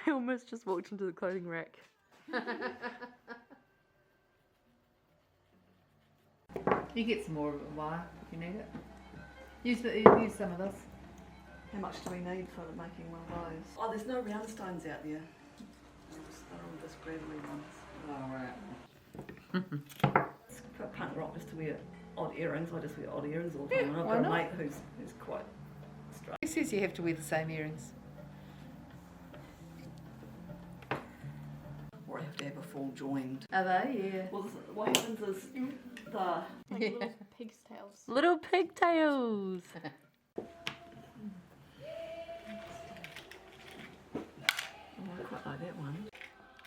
I almost just walked into the clothing rack. You get some more wire if you need it. Use some of this. How much do we need for making one of those? Oh, there's no round stones out there. They're all just gravelly ones. Oh, right. It's quite punk rock just to wear odd earrings. I just wear odd earrings all the time. And I've why got a not? mate who's quite straight. Who says you have to wear the same earrings? Or I have to have a full joined. Are they? Yeah. Well, what happens is the... Like little pig's tails. Little pigtails! Oh, I quite like that one.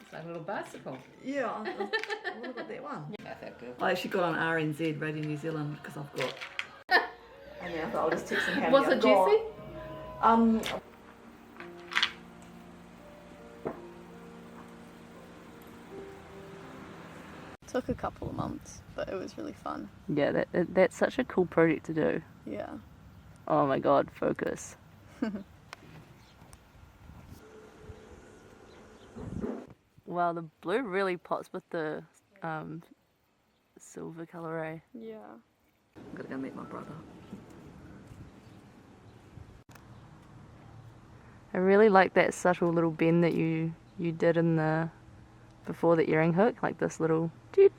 It's like a little bicycle. Yeah, I would have got that one. I felt good. I actually got on RNZ, Radio New Zealand, because I've got... And then I thought I'll just text them how Was many it I've got. Jessie? Took a couple of months, but it was really fun. Yeah, that's such a cool project to do. Yeah. Oh my god, focus. Wow, the blue really pops with the silver colour, eh? Yeah. I'm going to go meet my brother. I really like that subtle little bend that you did in the before the earring hook, like this little doot